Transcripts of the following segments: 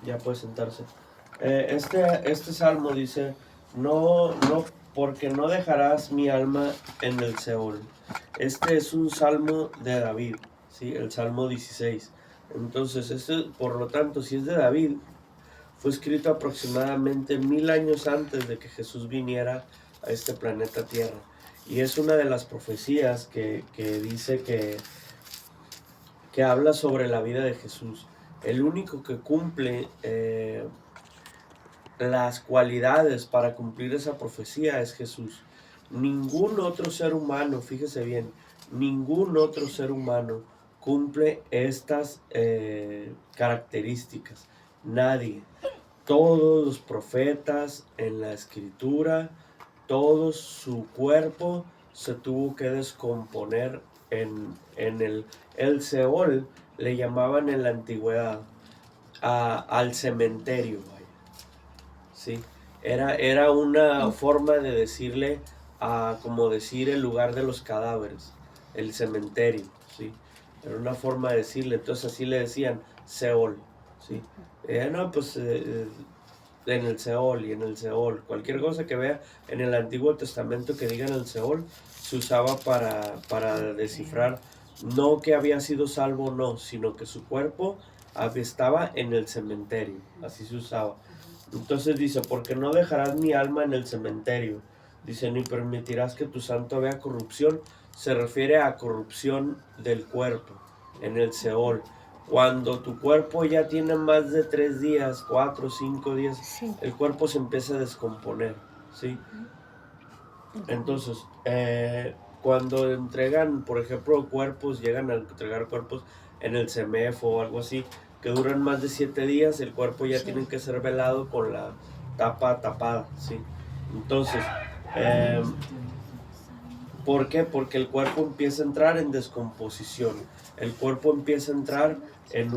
Ya puede sentarse. Este salmo dice, no, porque no dejarás mi alma en el Seol. Este es un salmo de David, ¿sí? El Salmo 16. Entonces, por lo tanto, si es de David, fue escrito aproximadamente 1000 años antes de que Jesús viniera a este planeta Tierra. Y es una de las profecías que dice que habla sobre la vida de Jesús. El único que cumple las cualidades para cumplir esa profecía es Jesús. Ningún otro ser humano, fíjese bien, ningún otro ser humano cumple estas características. Nadie. Todos los profetas en la escritura, todo su cuerpo se tuvo que descomponer en el Seol, le llamaban en la antigüedad al cementerio, vaya, ¿sí? Era una forma de decirle, como decir el lugar de los cadáveres, el cementerio, ¿sí? Era una forma de decirle, entonces así le decían Seol, ¿sí? No, pues en el Seol y en el Seol, cualquier cosa que vea en el Antiguo Testamento que diga en el Seol, se usaba para descifrar no que había sido salvo o no, sino que su cuerpo estaba en el cementerio, así se usaba. Entonces dice, porque no dejarás mi alma en el cementerio, dice, ni permitirás que tu santo vea corrupción, se refiere a corrupción del cuerpo, en el Seol. Cuando tu cuerpo ya tiene más de 3 días, 4, 5 días, Sí. el cuerpo se empieza a descomponer, ¿sí? Entonces, cuando entregan, por ejemplo, cuerpos, llegan a entregar cuerpos en el CEMEF o algo así, que duran más de 7 días, el cuerpo ya tiene que ser velado con la tapa tapada, ¿sí? Entonces, ¿por qué? Porque el cuerpo empieza a entrar en descomposición, el cuerpo empieza a entrar en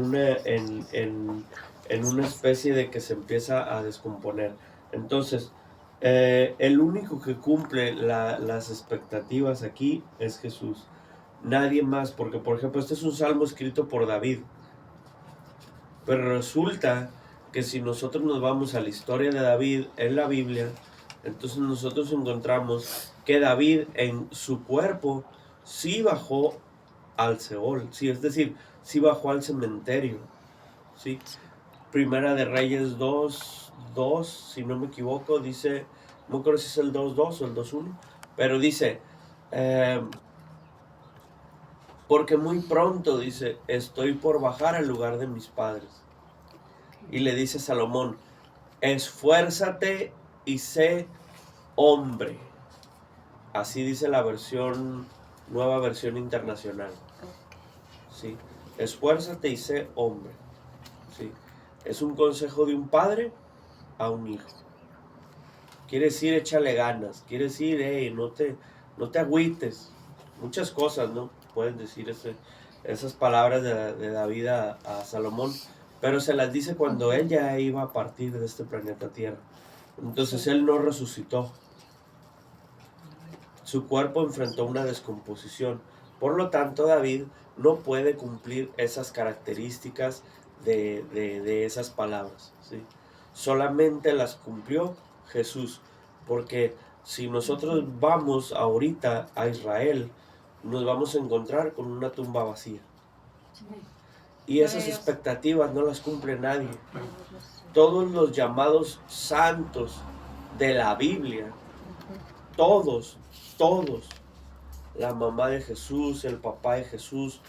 una especie de que se empieza a descomponer. Entonces, el único que cumple las expectativas aquí es Jesús. Nadie más, porque por ejemplo este es un salmo escrito por David. Pero resulta que si nosotros nos vamos a la historia de David en la Biblia, entonces nosotros encontramos que David en su cuerpo sí bajó al Seol, sí, es decir, sí bajó al cementerio, ¿sí? Primera de Reyes 2, si no me equivoco, dice, no me acuerdo si es el 2:2 o el 2:1, pero dice, porque muy pronto, dice, estoy por bajar al lugar de mis padres. Y le dice a Salomón, esfuérzate y sé hombre. Así dice la nueva versión internacional. ¿Sí? Esfuérzate y sé hombre. ¿Sí? Es un consejo de un padre a un hijo. Quiere decir, échale ganas. Quiere decir, hey, no te agüites. Muchas cosas, ¿no? Pueden decir esas palabras de David a Salomón, pero se las dice cuando él ya iba a partir de este planeta Tierra. Entonces él no resucitó. Su cuerpo enfrentó una descomposición. Por lo tanto, David no puede cumplir esas características de esas palabras, ¿sí? Solamente las cumplió Jesús. Porque si nosotros vamos ahorita a Israel, nos vamos a encontrar con una tumba vacía. Y esas expectativas no las cumple nadie. Todos los llamados santos de la Biblia, todos, la mamá de Jesús, el papá de Jesús,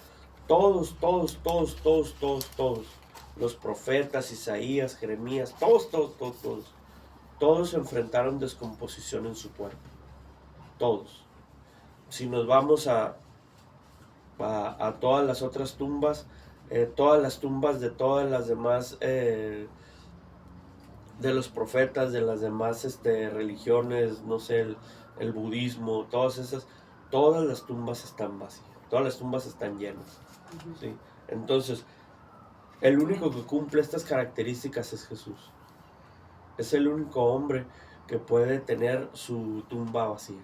todos, los profetas, Isaías, Jeremías, todos enfrentaron descomposición en su cuerpo, todos. Si nos vamos a todas las otras tumbas, todas las tumbas de todas las demás, de los profetas, de las demás religiones, no sé, el budismo, todas las tumbas están vacías, todas las tumbas están llenas, ¿sí? Entonces, el único que cumple estas características es Jesús. Es el único hombre que puede tener su tumba vacía.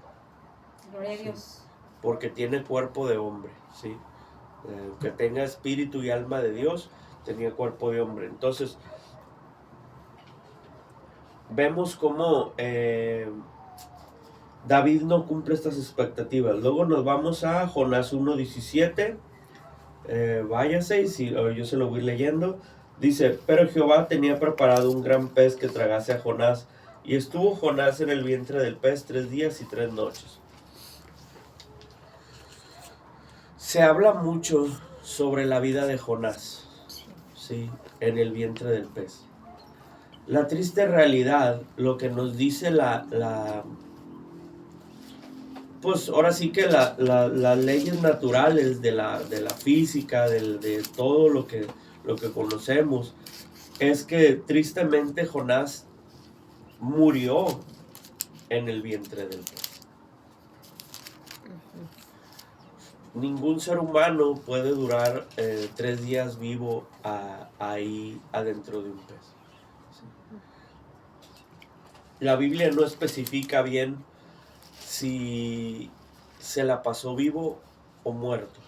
Gloria a ¿sí? Dios. Porque tiene cuerpo de hombre, ¿sí? Que tenga espíritu y alma de Dios, tenía cuerpo de hombre. Entonces, vemos cómo David no cumple estas expectativas. Luego nos vamos a Jonás 1:17. Váyase y yo se lo voy leyendo. Dice, pero Jehová tenía preparado un gran pez que tragase a Jonás, y estuvo Jonás en el vientre del pez 3 días y 3 noches. Se habla mucho sobre la vida de Jonás, ¿sí? En el vientre del pez. La triste realidad, lo que nos dice pues ahora sí que las leyes naturales de la física, de todo lo que conocemos, es que tristemente Jonás murió en el vientre del pez. Ningún ser humano puede durar 3 días vivo ahí adentro de un pez. ¿Sí? La Biblia no especifica bien si se la pasó vivo o muerto.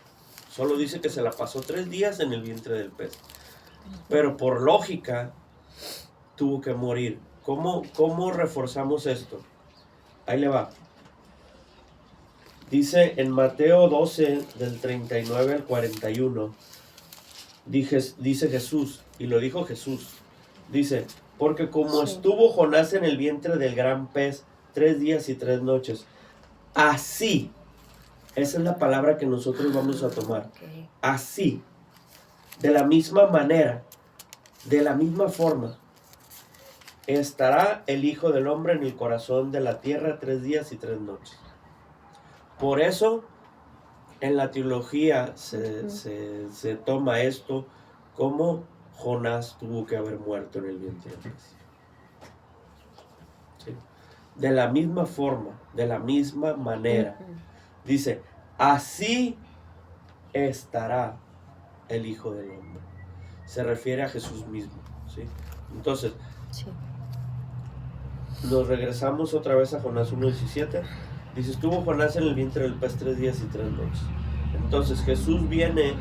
Solo dice que se la pasó 3 días en el vientre del pez. Pero por lógica, tuvo que morir. ¿Cómo reforzamos esto? Ahí le va. Dice en Mateo 12, del 39 al 41, dice Jesús, y lo dijo Jesús, dice, porque como estuvo Jonás en el vientre del gran pez 3 días y 3 noches, así, esa es la palabra que nosotros vamos a tomar, así, de la misma manera, de la misma forma, estará el Hijo del Hombre en el corazón de la tierra 3 días y 3 noches. Por eso, en la teología se toma esto como Jonás tuvo que haber muerto en el vientre del pez. ¿Sí? De la misma forma, de la misma manera. Dice, así estará el Hijo del Hombre. Se refiere a Jesús mismo. ¿Sí? Entonces, nos regresamos otra vez a Jonás 1:17. Dice, estuvo Jonás en el vientre del pez 3 días y 3 noches. Entonces Jesús viene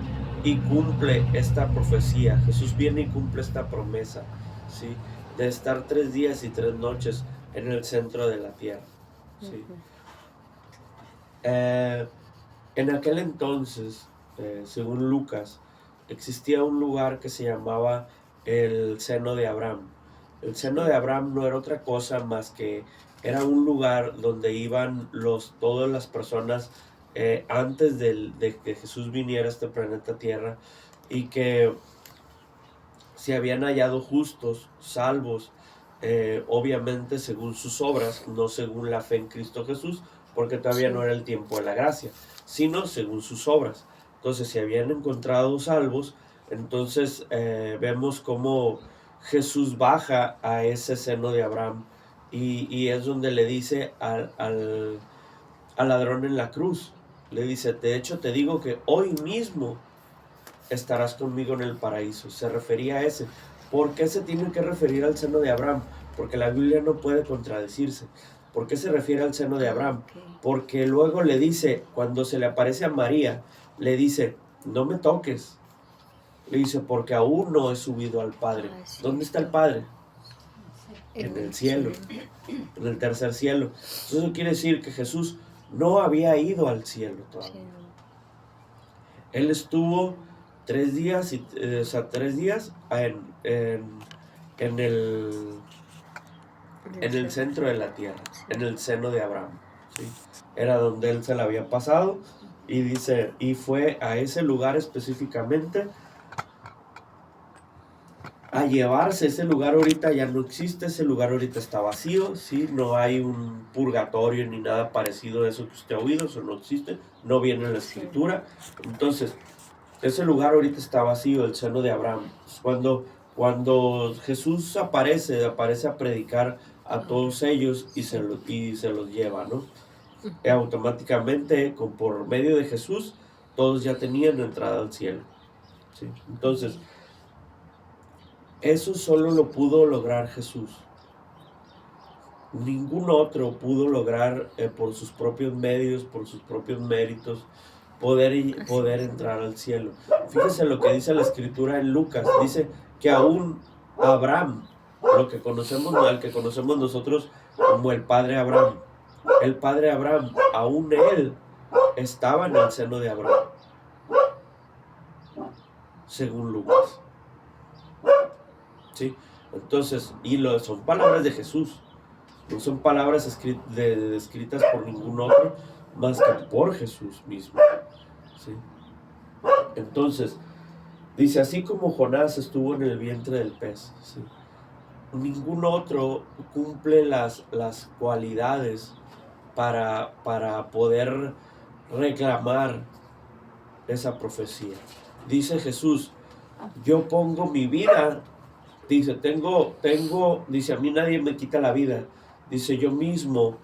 y cumple esta profecía. Jesús viene y cumple esta promesa, ¿sí? De estar 3 días y 3 noches en el centro de la tierra, ¿sí? En aquel entonces, según Lucas, existía un lugar que se llamaba el seno de Abraham. El seno de Abraham no era otra cosa más que era un lugar donde iban todas las personas antes de que Jesús viniera a este planeta Tierra, y que se habían hallado justos, salvos, obviamente según sus obras, no según la fe en Cristo Jesús, porque todavía no era el tiempo de la gracia, sino según sus obras. Entonces se habían encontrado salvos. Entonces vemos cómo Jesús baja a ese seno de Abraham, y es donde le dice al ladrón en la cruz, le dice, de hecho te digo que hoy mismo estarás conmigo en el paraíso. Se refería a ese. ¿Por qué se tiene que referir al seno de Abraham? Porque la Biblia no puede contradecirse. ¿Por qué se refiere al seno de Abraham? Porque luego le dice, cuando se le aparece a María, le dice, no me toques. Le dice, porque aún no he subido al Padre. ¿Dónde está el Padre? En el cielo, en el tercer cielo. Eso quiere decir que Jesús no había ido al cielo todavía. Él estuvo 3 días, 3 días en el centro de la tierra, en el seno de Abraham, ¿sí? Era donde él se la había pasado, y dice, y fue a ese lugar específicamente a llevarse. Ese lugar ahorita ya no existe, ese lugar ahorita está vacío, ¿sí? No hay un purgatorio ni nada parecido a eso que usted ha oído, eso no existe, no viene en la escritura. Entonces, ese lugar ahorita está vacío, el seno de Abraham. Cuando Jesús aparece a predicar a todos ellos, y se los lleva, ¿no? Y automáticamente, por medio de Jesús, todos ya tenían entrada al cielo, ¿sí? Entonces, eso solo lo pudo lograr Jesús. Ningún otro pudo lograr por sus propios medios, por sus propios méritos, poder entrar al cielo. Fíjese lo que dice la escritura en Lucas. Dice que aún Abraham, al que conocemos nosotros como el padre Abraham, aún él estaba en el seno de Abraham, según Lucas. ¿Sí? Entonces, son palabras de Jesús, no son palabras escritas por ningún otro más que por Jesús mismo. ¿Sí? Entonces, dice, así como Jonás estuvo en el vientre del pez, ¿sí? Ningún otro cumple las cualidades para poder reclamar esa profecía. Dice Jesús, yo pongo mi vida, dice, dice, a mí nadie me quita la vida, dice, yo mismo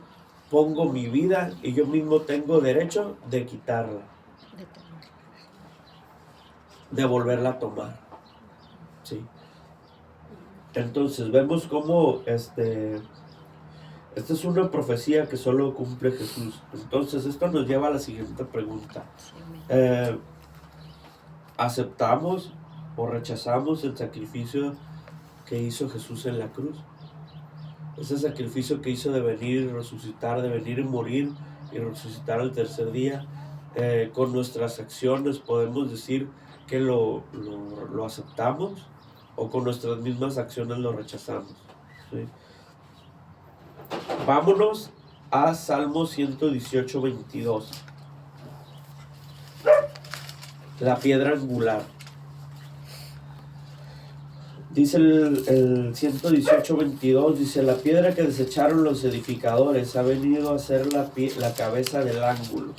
pongo mi vida y yo mismo tengo derecho de quitarla, de volverla a tomar. ¿Sí? Entonces vemos cómo esta es una profecía que solo cumple Jesús. Entonces esto nos lleva a la siguiente pregunta. ¿Aceptamos o rechazamos el sacrificio que hizo Jesús en la cruz? Ese sacrificio que hizo de venir y resucitar, de venir y morir y resucitar al tercer día. Con nuestras acciones podemos decir que lo aceptamos, o con nuestras mismas acciones lo rechazamos. ¿Sí? Vámonos a Salmo 118, 22. La piedra angular. Dice el 118, 22, dice, la piedra que desecharon los edificadores ha venido a ser la cabeza del ángulo,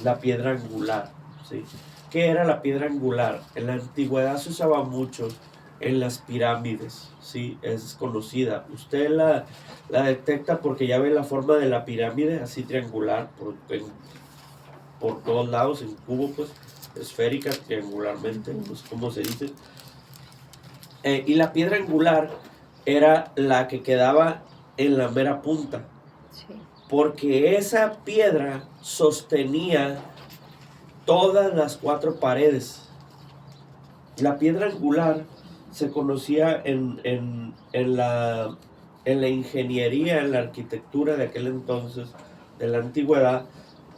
la piedra angular. ¿Sí? ¿Qué era la piedra angular? En la antigüedad se usaba mucho en las pirámides, ¿sí? Es conocida. Usted la detecta porque ya ve la forma de la pirámide, así triangular, por todos lados, en cubo, pues, esférica, triangularmente, pues, como se dice. Y la piedra angular era la que quedaba en la mera punta, sí, porque esa piedra sostenía todas las 4 paredes. La piedra angular se conocía en la ingeniería, en la arquitectura de aquel entonces, de la antigüedad,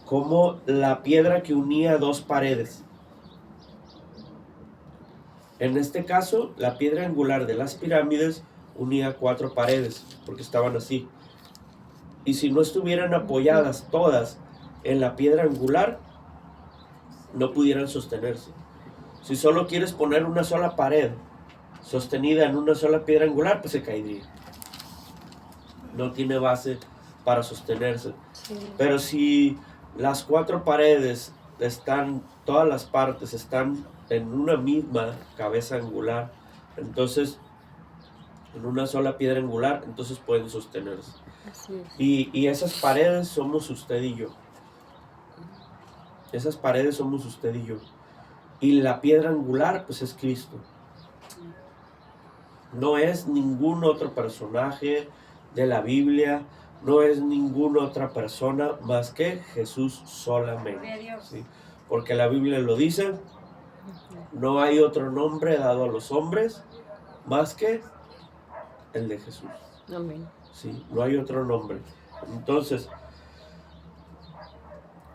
como la piedra que unía 2 paredes. En este caso, la piedra angular de las pirámides unía 4 paredes, porque estaban así. Y si no estuvieran apoyadas todas en la piedra angular, no pudieran sostenerse. Si solo quieres poner una sola pared sostenida en una sola piedra angular, pues se caería. No tiene base para sostenerse. Sí. Pero si las 4 paredes todas las partes están en una misma cabeza angular, entonces en una sola piedra angular, entonces pueden sostenerse. Así es. Y esas paredes somos usted y yo. Esas paredes somos usted y yo. Y la piedra angular, pues, es Cristo. No es ningún otro personaje de la Biblia, no es ninguna otra persona más que Jesús solamente. ¿Sí? Porque la Biblia lo dice, no hay otro nombre dado a los hombres más que el de Jesús. Amén. Sí, no hay otro nombre. Entonces,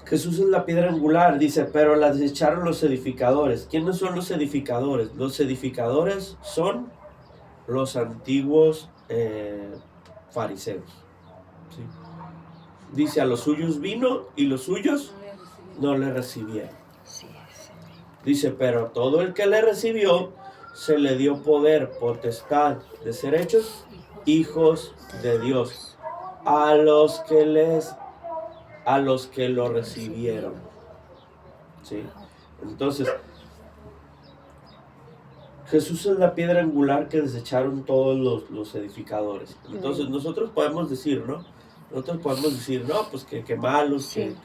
Jesús es la piedra angular, dice, pero la desecharon los edificadores. ¿Quiénes son los edificadores? Los edificadores son los antiguos fariseos. ¿Sí? Dice, a los suyos vino y los suyos no le recibieron. Dice, pero todo el que le recibió, se le dio poder, potestad de ser hechos hijos de Dios, a los que lo recibieron. ¿Sí? Entonces, Jesús es la piedra angular que desecharon todos los edificadores. Entonces, nosotros podemos decir, ¿no? Pues que malos, sí,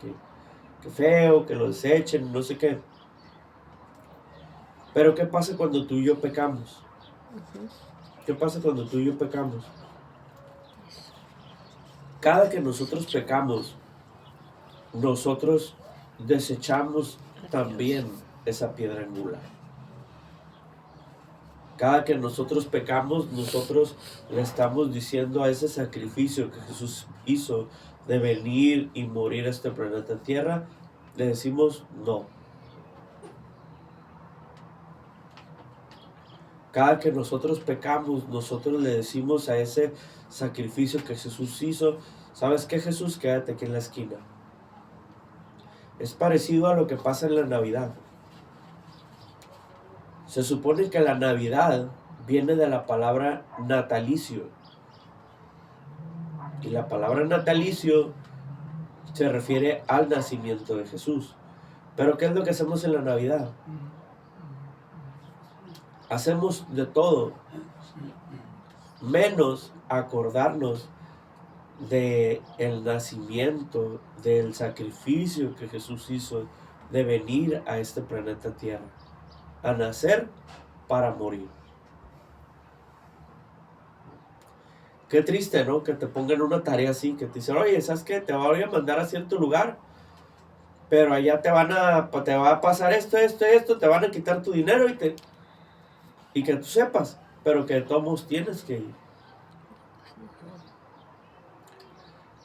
que feo, que lo desechen, no sé qué. Pero ¿qué pasa cuando tú y yo pecamos? ¿Qué pasa cuando tú y yo pecamos? Cada que nosotros pecamos, nosotros desechamos también esa piedra angular. Cada que nosotros pecamos, nosotros le estamos diciendo a ese sacrificio que Jesús hizo de venir y morir a este planeta Tierra, le decimos no. Cada que nosotros pecamos, nosotros le decimos a ese sacrificio que Jesús hizo, ¿sabes qué, Jesús? Quédate aquí en la esquina. Es parecido a lo que pasa en la Navidad. Se supone que la Navidad viene de la palabra natalicio. Y la palabra natalicio se refiere al nacimiento de Jesús. Pero ¿qué es lo que hacemos en la Navidad? Hacemos de todo, menos acordarnos del nacimiento, del sacrificio que Jesús hizo de venir a este planeta Tierra, a nacer para morir. Qué triste, ¿no? Que te pongan una tarea así, que te dicen, oye, ¿sabes qué? Te voy a mandar a cierto lugar, pero allá te va a pasar esto, te van a quitar tu dinero y que tú sepas, pero que de todos modos tienes que ir.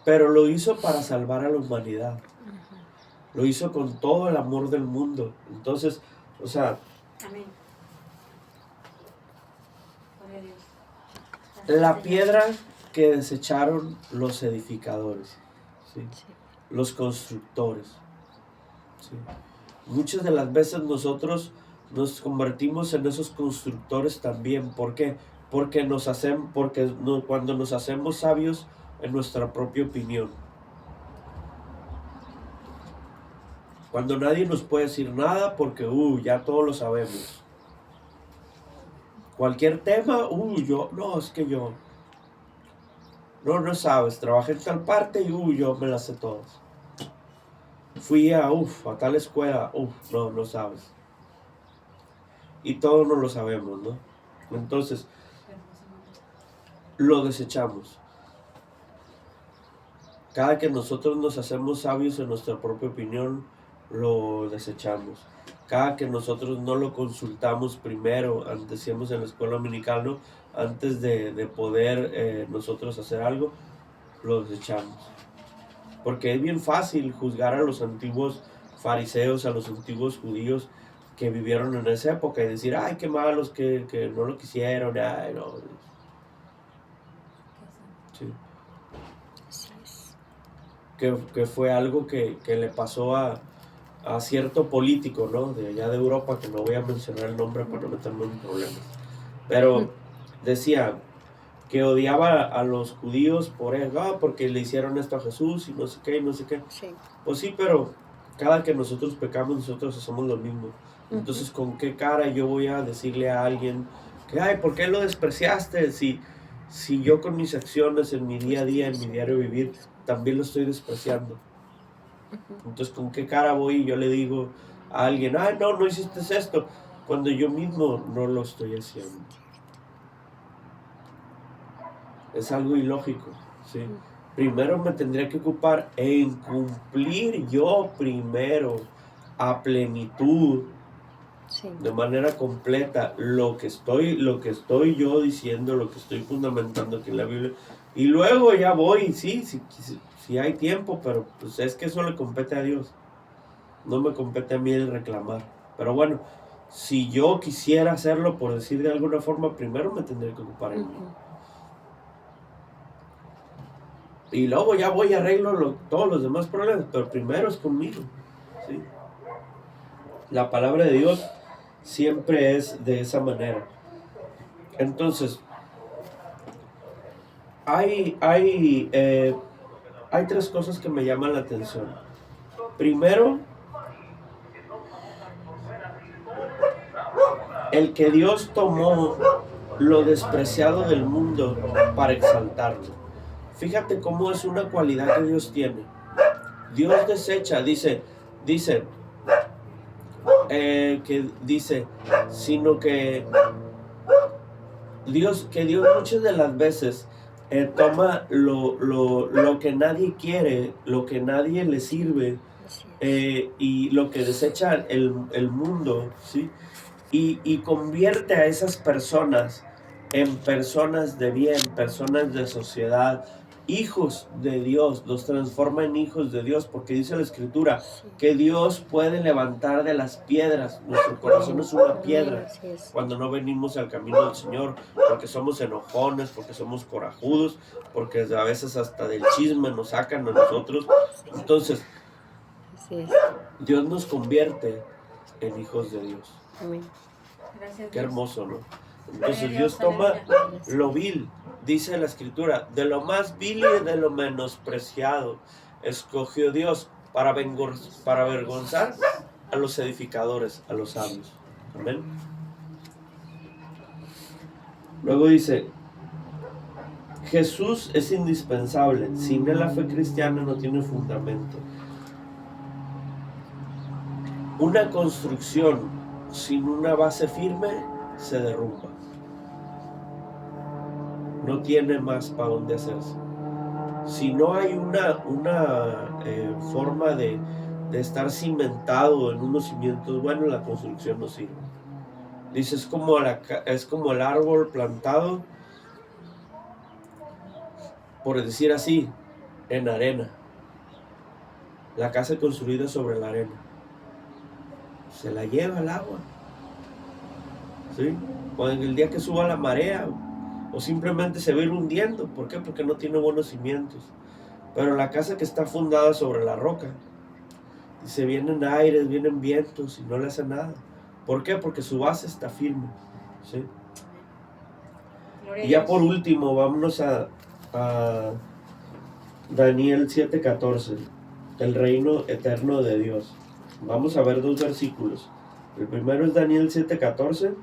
Pero lo hizo para salvar a la humanidad. Lo hizo con todo el amor del mundo. Entonces, o sea, Amén. La piedra que desecharon los edificadores, ¿sí? Sí. Los constructores. ¿Sí? Muchas de las veces nosotros nos convertimos en esos constructores también. ¿Por qué? Porque cuando nos hacemos sabios en nuestra propia opinión. Cuando nadie nos puede decir nada porque ya todos lo sabemos. Cualquier tema, no sabes, trabajé en tal parte y yo me las sé todas. Fui a tal escuela, no sabes. Y todos no lo sabemos, ¿no? Entonces, lo desechamos. Cada que nosotros nos hacemos sabios en nuestra propia opinión, lo desechamos. Cada que nosotros no lo consultamos primero, decíamos en la escuela dominical, ¿no? Antes de poder nosotros hacer algo, lo desechamos. Porque es bien fácil juzgar a los antiguos fariseos, a los antiguos judíos que vivieron en esa época y decir, ay, qué malos que no lo quisieron, ay, no. Sí. Así es. Que fue algo que le pasó a cierto político, ¿no? De allá de Europa, que no voy a mencionar el nombre para no meterme en problemas. Pero decía que odiaba a los judíos por él, porque le hicieron esto a Jesús y no sé qué, y no sé qué. Sí. Pues sí, pero cada que nosotros pecamos, nosotros hacemos lo mismo. Entonces, ¿con qué cara yo voy a decirle a alguien que, ay, ¿por qué lo despreciaste? Si yo con mis acciones en mi día a día, en mi diario vivir, también lo estoy despreciando. Entonces, ¿con qué cara voy y yo le digo a alguien, ay, no hiciste esto, cuando yo mismo no lo estoy haciendo? Es algo ilógico, ¿sí? Primero me tendría que ocupar en cumplir yo primero a plenitud, Sí. de manera completa, lo que estoy yo diciendo, lo que estoy fundamentando aquí en la Biblia. Y luego ya voy, sí, si hay tiempo, pero pues es que eso le compete a Dios. No me compete a mí el reclamar. Pero bueno, si yo quisiera hacerlo, por decir de alguna forma, primero me tendría que ocupar en mí. Y luego ya voy y arreglo todos los demás problemas, pero primero es conmigo, ¿sí? La palabra de Dios siempre es de esa manera. Entonces, hay tres cosas que me llaman la atención. Primero, el que Dios tomó lo despreciado del mundo para exaltarlo. Fíjate cómo es una cualidad que Dios tiene. Dios desecha, sino que Dios muchas de las veces toma lo que nadie quiere, lo que nadie le sirve, Así es. y lo que desecha el mundo, ¿sí? Y convierte a esas personas en personas de bien, personas de sociedad, hijos de Dios, los transforma en hijos de Dios, porque dice la Escritura Sí. que Dios puede levantar de las piedras. Nuestro corazón es una Amén, piedra así es. cuando no venimos al camino del Señor, porque somos enojones, porque somos corajudos, porque a veces hasta del chisme nos sacan a nosotros. Entonces, Así es. Dios nos convierte en hijos de Dios. Amén. Gracias, Qué Dios. hermoso, ¿no? Gloria a Entonces Dios, Dios toma aleluya. lo vil, dice la Escritura, de lo más vil y de lo menospreciado, escogió Dios para avergonzar a los edificadores, a los sabios. Amén. Luego dice, Jesús es indispensable, sin él la fe cristiana no tiene fundamento. Una construcción sin una base firme se derrumba. No tiene más para dónde hacerse. Si no hay una forma de estar cimentado en unos cimientos buenos, la construcción no sirve. Dice, es como el árbol plantado, por decir así, en arena. La casa construida sobre la arena. Se la lleva el agua. ¿Sí? O en el día que suba la marea, o simplemente se va a ir hundiendo. ¿Por qué? Porque no tiene buenos cimientos. Pero la casa que está fundada sobre la roca, dice, vienen aires, vienen vientos y no le hace nada. ¿Por qué? Porque su base está firme. ¿Sí? Gloria a Y ya Dios. por último, vámonos a Daniel 7:14, el reino eterno de Dios. Vamos a ver dos versículos. El primero es Daniel 7:14.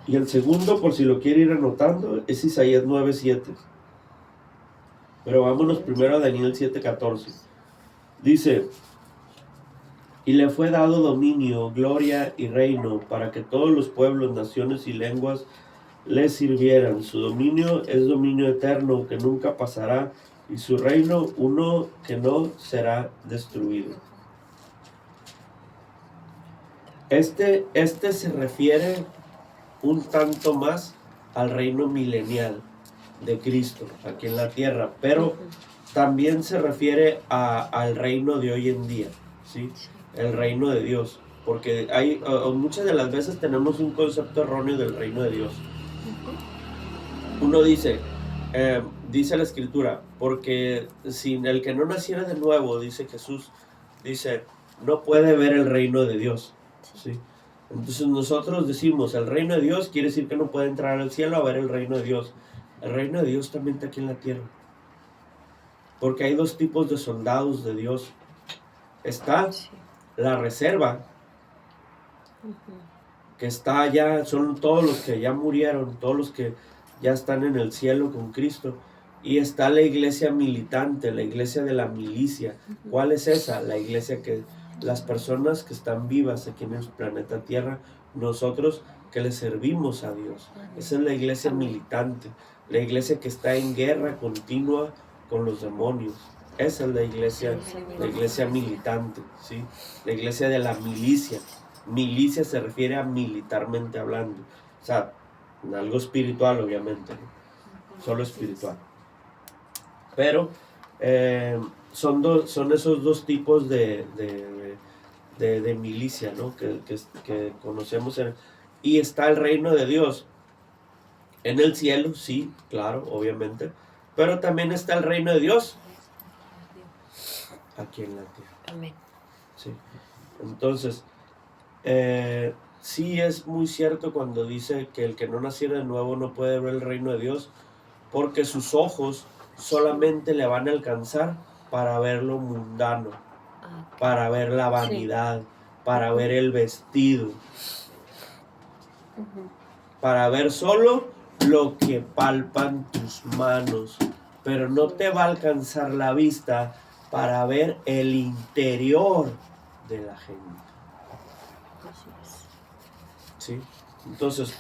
Y el segundo, por si lo quiere ir anotando, es Isaías 9:7. Pero vámonos primero a Daniel 7:14. Dice, y le fue dado dominio, gloria y reino, para que todos los pueblos, naciones y lenguas le sirvieran. Su dominio es dominio eterno, que nunca pasará, y su reino uno que no será destruido. Este se refiere un tanto más al reino milenial de Cristo aquí en la tierra, pero también se refiere al reino de hoy en día, ¿sí? El reino de Dios, porque hay muchas de las veces tenemos un concepto erróneo del reino de Dios. Uno dice, dice la Escritura, porque sin el que no naciera de nuevo, dice Jesús, dice, no puede ver el reino de Dios, ¿sí? Entonces nosotros decimos, el reino de Dios quiere decir que no puede entrar al cielo a ver el reino de Dios. El reino de Dios también está aquí en la tierra. Porque hay dos tipos de soldados de Dios. Está la reserva, que está allá, son todos los que ya murieron, todos los que ya están en el cielo con Cristo. Y está la iglesia militante, la iglesia de la milicia. ¿Cuál es esa? La iglesia que las personas que están vivas aquí en el planeta Tierra, nosotros que le servimos a Dios. Esa es la iglesia militante, la iglesia que está en guerra continua con los demonios. Esa es la iglesia militante, ¿sí? La iglesia de la milicia. Milicia se refiere a militarmente hablando. O sea, algo espiritual, obviamente, ¿no? Solo espiritual. Pero son esos dos tipos de milicia, ¿no? que conocemos. Y está el reino de Dios en el cielo, sí, claro, obviamente. Pero también está el reino de Dios aquí en la tierra. Amén. Sí. Entonces, sí es muy cierto cuando dice que el que no naciera de nuevo no puede ver el reino de Dios, porque sus ojos solamente le van a alcanzar para ver lo mundano, para ver la vanidad, para ver el vestido, para ver solo lo que palpan tus manos, pero no te va a alcanzar la vista para ver el interior de la gente. ¿Sí? Entonces,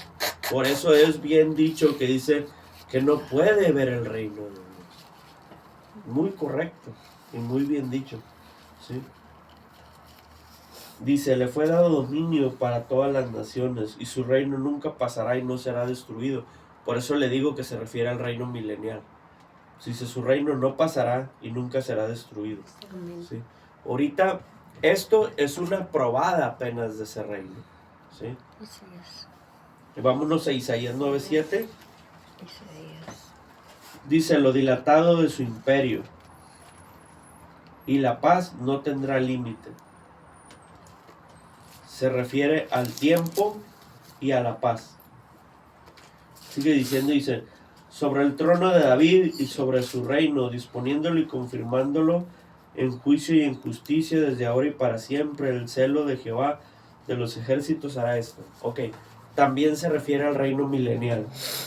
por eso es bien dicho que dice que no puede ver el reino de Dios. Muy correcto y muy bien dicho, ¿sí? Dice, le fue dado dominio para todas las naciones y su reino nunca pasará y no será destruido. Por eso le digo que se refiere al reino milenial. Dice, su reino no pasará y nunca será destruido. Amén. ¿Sí? Ahorita, esto es una probada apenas de ese reino. ¿Sí? Así es. Vámonos a Isaías 9:7. Isaías. Dice, lo dilatado de su imperio y la paz no tendrá límite. Se refiere al tiempo y a la paz. Sigue diciendo, dice, sobre el trono de David y sobre su reino, disponiéndolo y confirmándolo en juicio y en justicia desde ahora y para siempre. El celo de Jehová de los ejércitos hará esto. Ok, también se refiere al reino milenial,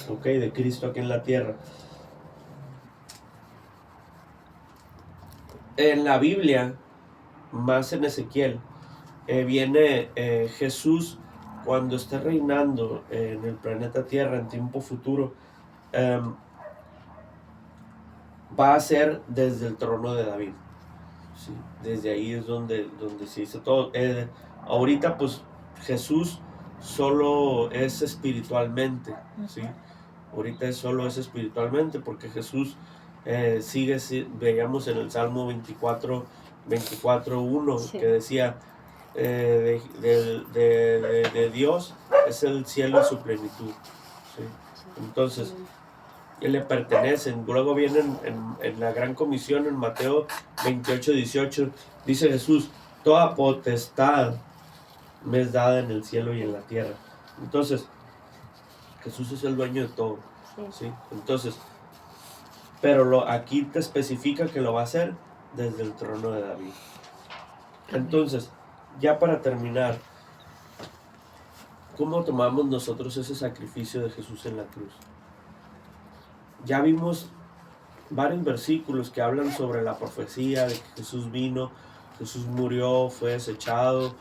ok, de Cristo aquí en la tierra. En la Biblia, más en Ezequiel, viene Jesús cuando esté reinando en el planeta Tierra en tiempo futuro. Va a ser desde el trono de David. ¿Sí? Desde ahí es donde se hizo todo. Ahorita pues Jesús solo es espiritualmente. ¿Sí? Ahorita solo es espiritualmente porque Jesús veíamos en el Salmo 24:1 Sí. que decía de Dios es el cielo y su plenitud. ¿Sí? Entonces, Él le pertenecen. Luego vienen en la gran comisión en Mateo 28:18, dice Jesús, toda potestad me es dada en el cielo y en la tierra. Entonces, Jesús es el dueño de todo. Sí. ¿Sí? Entonces, pero aquí te especifica que lo va a hacer desde el trono de David. Entonces, ya para terminar, ¿cómo tomamos nosotros ese sacrificio de Jesús en la cruz? Ya vimos varios versículos que hablan sobre la profecía de que Jesús vino, Jesús murió, fue desechado,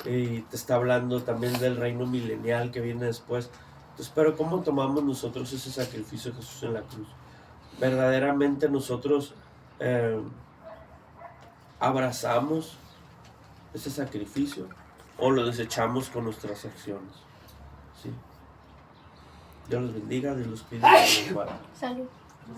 y te está hablando también del reino milenial que viene después. Entonces, pero ¿cómo tomamos nosotros ese sacrificio de Jesús en la cruz? ¿Verdaderamente nosotros abrazamos ese sacrificio o lo desechamos con nuestras acciones? ¿Sí? Dios los bendiga, Dios los cuide, Dios los guarde. Salud.